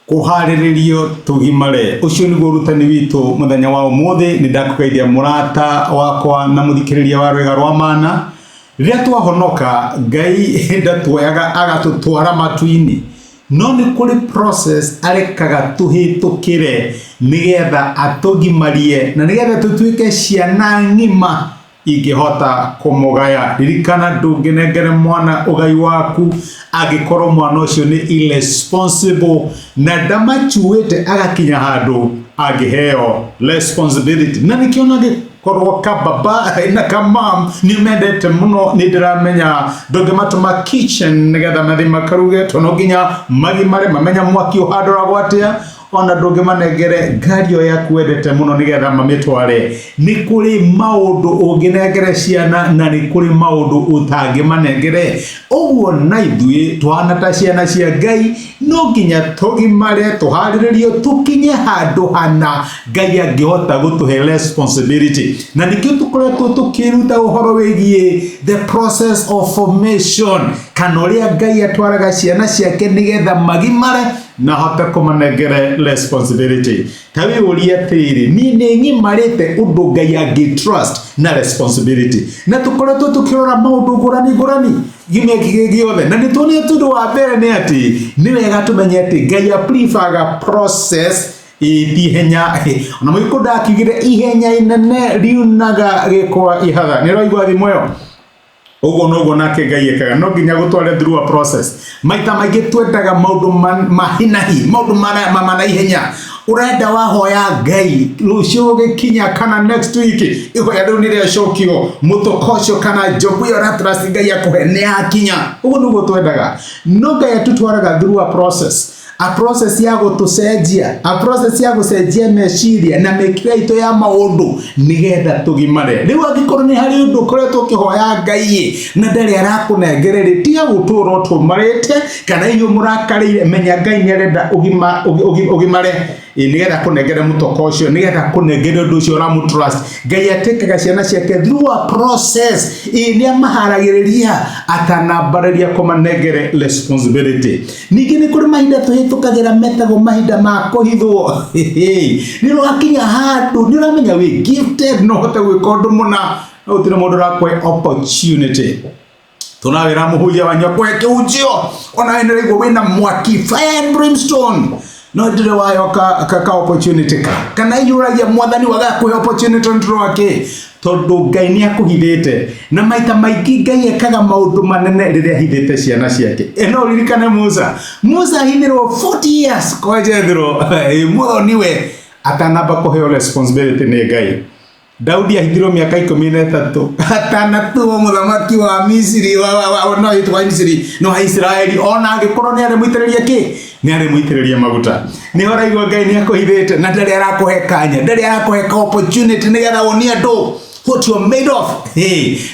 Kũharĩrĩrio tũgimare ucio nĩguo rutani witũ muthenya wa umuthi ni ndakugeithia murata wakwa na muthikiriria wa rwega rwa mana rĩrĩa twahonoka Ngai ndatuoyaga agatutwara matu-ini no ni kuri process arekaga tuhĩtũkĩre nigetha atugimarie na nigetha tutuĩke ciana ng'ima ingĩhota kũmũgaya. Ririkana ndũngĩnengere mwana ũgai waku angĩkorwo mwana ũcio nĩ irresponsible na ndamachuĩte agakinya handũ angĩheo responsibility. Na nĩkĩo nagĩkorwo kababa na kamam nĩmendete mũno nĩndĩramenya ndũngĩmatũma kitchen nĩgetha mathi makaruge tondũ nginya magimare mamenya mwaki ũhandũragwo atĩa ona ndũngĩmanengere ngari yaku wendete mũno nĩgetha mamĩtware. Nĩ kũrĩ maũndũ ũngĩnengere ciana na nĩ kũrĩ maũndũ ũtangĩmanengere. Ũguo na ithuĩ twana ta ciana cia Ngai no nginya tũgimare tũharĩrĩrio tũkinye handũ hana Ngai angĩhota gũtũhe responsibility. Na nĩkĩo tũkoretwo tũkĩruta ũhoro wĩgiĩ the process of formation kana ũrĩa Ngai atwaraga ciana ciake nĩgetha magimare na hote kũmanengere responsibility. Ta wĩyũrie atĩrĩ niĩ nĩngimarĩte ũndũ Ngai angĩ-trust na responsibility na tũkoretwo tũkĩrora maũndũ ngũrani gĩmwe gĩothe na nĩtuonete ũndũ wa mbere nĩ atĩ nĩ wega tũmenye atĩ Ngai prefer process ihenya ona mũiko ndakiugire ihenya inene riunaga gĩkwa ihatha. Nĩraigua thimo ĩyo? Ũguo noguo nake Ngai ekaga no nginya gũtware through a process. Maita maingĩ twendaga maũndũ mahinahi maũndũ mana ihenya. Urenda wahoya Ngai rũciũ gĩkinya kana next week ihoya rĩu nĩrĩacokio mũtokocio kana jobu ya ratrasi Ngai akũhe nĩyakinya. Ũguo nĩguo twendaga no Ngai atũtwaraga through a process ya gũtũcenjia a process ya gũcenjia meciria na mĩkĩre itũ ya maũndũ nĩgetha tũgimare. Rĩu angĩkorwo nĩ harĩ ũndũ ũkoretwo ũkĩhoya Ngai na ndarĩ arakũnengerere tiga gũtũra ũtũmarĩte kana inyuĩ mũrakarĩire menya Ngai nĩarenda ũgimare nĩgetha kũnengere mũtoko ũcio nĩgetha kũnengere ũndũ ũcio ũramũtrust. Ngai atĩkaga ciana ciake through a process nĩamaharagĩrĩria atanambararia kũmanengere responsibility. Ningĩ nĩ kũrĩ mahinda tũhĩtũkagĩra metagwo mahinda ma kũhithwo. Nĩrwakinya handũ nĩũramenya wĩ gifted no hote gwĩka ũndũ mũna no gũtirĩ mũndũ ũrakũhe opportunity. Tunawĩra mũhũria wa nyakwe kĩhunjio ona nĩraigua wĩna mwaki fire and brimstone no ndire wayoka kaka opportunity kana yuragia mwathani wagakuhe opportunity ntro wake tondu Ngai nĩakũhithĩte na maita maingĩ Ngai ekaga maũndũ manene rĩrĩa ahithĩte ciana ciake. Eno ririkane Musa ahithirwo 40 years kwa jethro muo niwe atanamba kũheo responsibility nĩ Ngai. Daudi ahithirwo miaka 13 atanatuo muthamaki wa Misiri no itwa Misiri no ha Israeli ona angĩkorwo nĩ arĩ mũitĩrĩria nĩ arĩ mũitĩrĩria maguta. Nĩ horaigua Ngai nĩakũhithĩte na ndarĩ arakũhe kanya ndarĩ arakũhe opportunity nĩgetha wonie andũ what you made of.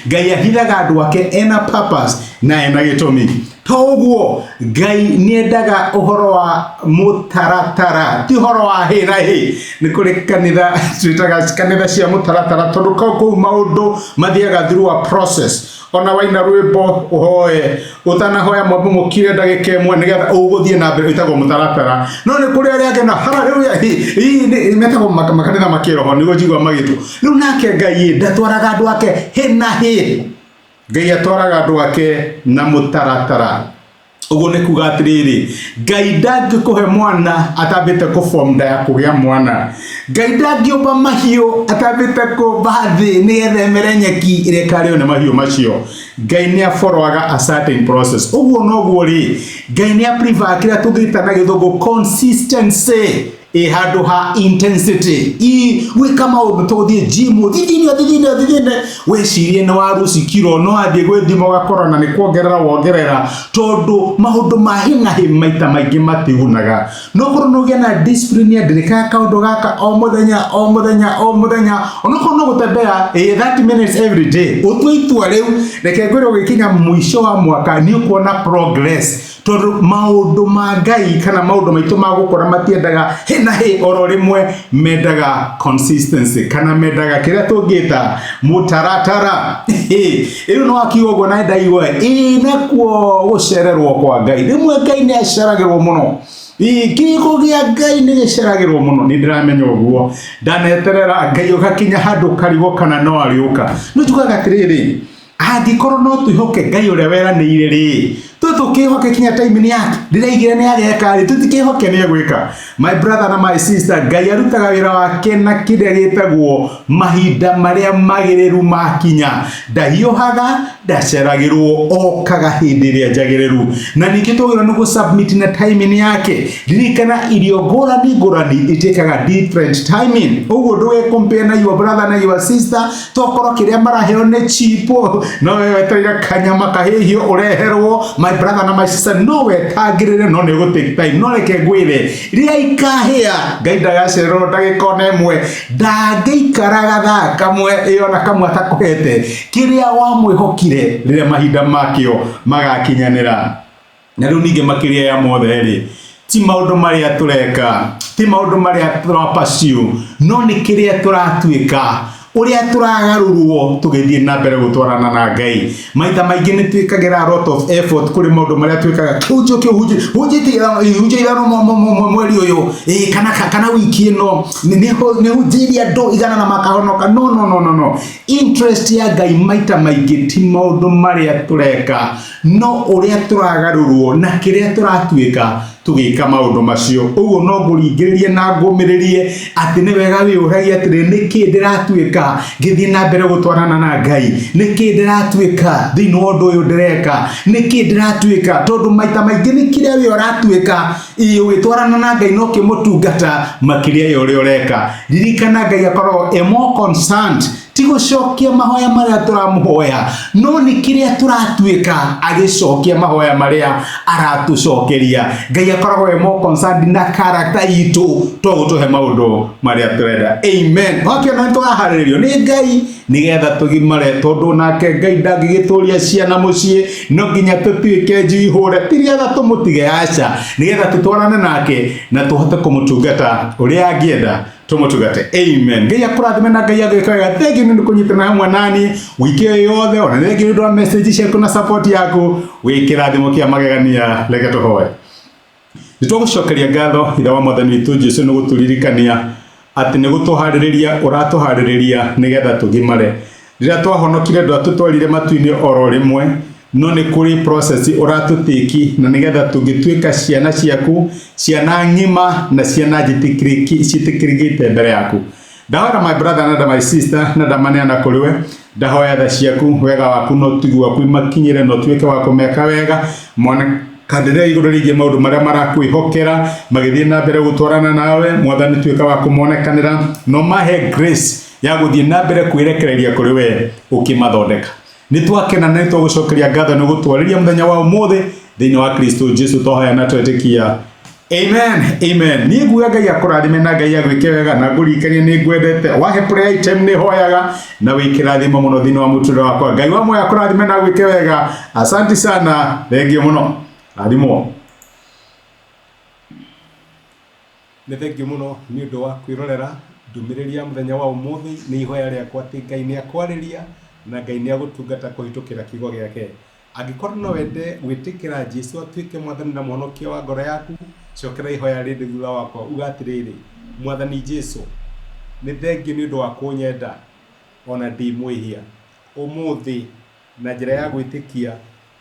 Ngai ahithaga andũ ake ena purpose na ena gĩtũmi. Toguo Ngai nĩendaga ũhoro wa mũtaratara ti ũhoro wa hĩ na hĩ. Nĩ kũrĩ kanitha twĩtaga kanitha cia mũtaratara tondũ kũu maũndũ mathiaga through a process. Ona waina rwĩmbo ũhoe ũtanahoya mwambo mũkire ndagĩka ĩmwe nĩgetha ũgũthiĩ na mbere ĩtagwo mũtaratara. No nĩ kũrĩ arĩa angĩ na haleluya nĩ metagwo makanitha makĩroho nĩguo njigua magĩtwo. Rĩu nake Ngai ndatwaraga andũ ake hĩ na hĩ. Ngai atwaraga andũ ake na mũtaratara. Ũguo nĩ kuga atĩrĩrĩ Ngai ndangĩkũhe mwana atambĩte kũform nda ya kũgĩa mwana. Ngai ndangĩũmba mahiũ atambĩte kũmba thĩ nĩgetha emere nyeki ĩrĩa ĩkarĩo nĩ mahiũ macio. Ngai nĩafollowaga a certain process. Ũguo noguo rĩ Ngai nĩaprefer kĩrĩa tũngĩta na gĩthũngũ consistency handũ ha intensity. Gwĩka maũndũ tũgũthiĩ gym thithine wecirie nĩ waruci kiro no athiĩ gwĩthima ũgakorwo na nĩ kuongerera tondũ maũndũ ma hinahi maita maingĩ matigunaga. No korwo nũgĩa na discipline ndĩrĩkaga kaũndũ gaka o mũthenya onokorwo no gũtembea 30 minutes every day ũtue itua rĩu reke ngwĩrwo gĩkinya mũico wa mwaka nĩ ũkuona progress tondũ maũndũ ma Ngai kana maũndũ maitũ ma gũkora matiendaga hina hĩ oro rĩmwe mendaga consistency kana mendaga kĩrĩa tũngĩta mũtaratara. Rĩu no akiuga ũguo na ndaigua nakuo gũcererwo kwa Ngai rĩmwe Ngai nĩ aceragĩrwo mũno Kiugo gĩa Ngai nĩ gĩceragĩrwo mũno, nĩ ndĩramenya ũguo. Ndaneterera Ngai ũgakinya handũ karigo kana no arĩũka. No tugaga atĩrĩrĩ, angĩkorwo no twihoke Ngai ũrĩa weranĩire rĩ, tũkĩhoke kinya time-inĩ yake ndĩraigire nĩ ageka rĩ, tũtikĩhoke nĩ egwĩka. My brother na my sister, Ngai arutaga wĩra wake na kĩrĩa gĩtagwo mahinda marĩa magĩrĩru makinya. Ndahiũhaga, ndaceragĩrwo, okaga hĩndĩ ĩrĩa njagĩrĩru. Na ningĩ twagĩrĩirwo nĩ gũ-submit na time-inĩ yake. Ririkana irio ngũrani itĩkaga different timing. Ũguo ndũge-compare na your brother na your sister, tokorwo kĩrĩa maraheo nĩ cheap, no wewe wetereire kanyama kahĩhio ũreherwo. My brother na my sister, no wetagĩrĩre, no nĩ gũ-take time. No reke ngwĩre, rĩrĩa ikahĩa, Ngai ndagacererwo ndagĩka ona ĩmwe, ndangĩikara thaa kamwe ĩyo na kamwe atakũhete kĩrĩa wamwĩhokire rĩrĩa mahinda makĩo magakinyanĩra. Na rĩu ningĩ makĩria ya mothe rĩ, ti maũndũ marĩa tũreka, ti maũndũ marĩa tũrapursue, no nĩ kĩrĩa tũratuĩka, ũrĩa tũragarũrwo tũgĩthiĩ na mbere gũtwarana na Ngai. Maita maingĩ nĩ twĩkagĩra a lot of effort kũrĩ maũndũ marĩa twĩkaga, hujĩtie mweri ũyũ, kana wiki ĩno nĩ hujĩria andũ igana na makahonoka. No, interest ya Ngai maita maingĩ ti maũndũ marĩa tũreka, no ũrĩa tũragarũrwo na kĩrĩa tũratuĩka tũgĩka maũndũ macio. Ũguo no ngũringĩrĩrie na ngũmĩrĩrie atĩ nĩ wega wĩũragie atĩrĩ, nĩkĩ ndĩratuĩka ngĩthiĩ na mbere gũtwarana na Ngai, nĩkĩ ndĩratuĩka thĩinĩ wa ũndũ ũyũ ndĩreka, nĩkĩ ndĩratuĩka, tondũ maita maingĩ nĩ kĩrĩa we ũratuĩka ũgĩtwarana na Ngai no kĩmũtungata makĩria ya ũrĩa ũreka. Ririkana Ngai akoragwo more concerned ti gũcokia mahoya marĩa tũramũhoya, no nĩ kĩrĩa tũratuĩka agĩcokia mahoya marĩa aratũcokeria. Ngai akoragwo more concerned na character itũ to gũtũhe maũndũ marĩa tũrenda. Amen. Wakĩona nĩ twaharĩrĩrio nĩ Ngai nĩgetha tũgimare, tondũ nake Ngai ndangĩgĩtũria ciana mũciĩ, no nginya tũtuĩke njihũre, ti nĩgetha tũmũtige, aca, nĩgetha tũtwarane nake na tũhote kũmũtungata ũrĩa angĩenda tumutugate. Amen. Ngai akũrathime na Ngai agwĩka wega. Thank you nĩ kũnyitana hamwe nani wiki ĩyo yothe, ona thank you nĩ message ciaku na support yaku. Wĩkĩrathimo kĩa magegania, reke tũhoe. Nĩtũgũcokeria ngatho ithe wa Mwathani witũ Jesũ nĩ gũtũririkania atĩ nĩ gũtũharĩrĩria ũratũharĩrĩria nĩgetha tũgimare. Rĩrĩa twahonokire ndwatũtwarire matu-inĩ oro rĩmwe, no nĩ kũrĩ process ũratũtĩki na nĩgetha tũngĩtuĩka ciana ciaku, ciana ng'ima na ciana njĩtĩkĩrĩkĩte mbere yaku. Ndahoya my brother na my sister na ndamaneana kũrĩ we, ndahoya tha ciaku, wega waku no tigi waku makinyĩre, no tuĩke wa kũmeka wega, mone kandĩrĩa igũrũ rĩgiĩ maũndũ marĩa marakwĩhokera magĩthiĩ na mbere gũtwarana nawe. Mwathani tuĩka wa kũmonekanĩra, no mahe grace ya gũthiĩ na mbere kwĩrekereria kũrĩ we ũkĩmathondeka. Nĩ twakena na nĩ tũgũcokeria ngatho nĩ gũtwarĩria mũthenya wa ũmũthĩ thĩinĩ wa Kristo Jesũ tũhoya na twetĩkia. Amen. Niĩ nguga Ngai akũrathime na Ngai agwĩke wega, na ngũririkanie nĩ ngwendete wahe prayer item nĩ hoyaga na wĩkĩrathimo mũno thĩinĩ wa mũtũrĩre wakwa. Ngai wa moya akũrathime na agwĩke wega. Asante sana, thengio mũno. Rathimwo. Nĩ thengio mũno nĩ ũndũ wa kwĩrorera ndũmĩrĩri ya mũthenya wa ũmũthĩ. Nĩ ihoya rĩakwa atĩ Ngai nĩ akwarĩria na Ngai nĩ agũtungata kũhĩtũkĩra kiugo gĩake. Angĩkorwo no wende gwĩtĩkĩra Jesũ atuĩke Mwathani na Mũhonokia wa ngoro yaku, cokera ihoya rĩrĩ thutha wakwa, uga atĩrĩrĩ: Mwathani Jesũ, nĩ thengio nĩ ũndũ wa kũnyenda ona ndĩ mwĩhia. Ũmũthĩ na njĩra ya gwĩtĩkia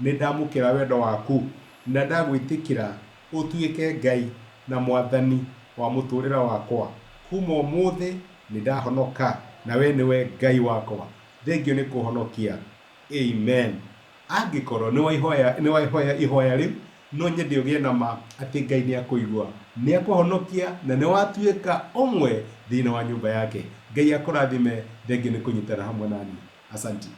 nĩ ndamũkĩra wendo waku na ndagwĩtĩkĩra ũtuĩke Ngai na Mwathani wa mũtũrĩre wakwa. Kuma ũmũthĩ nĩ ndahonoka na we nĩwe Ngai wakwa. Thengio nĩ kũhonokia. Amen. Angĩkorwo nĩ waihoya ihoya rĩu, no nyende ũgĩe na ma atĩ Ngai nĩ akũigua, nĩ akũhonokia na nĩ watuĩka ũmwe thĩinĩ wa nyũmba yake. Ngai akũrathime. Thengio nĩ kũnyitana hamwe nani. Asante.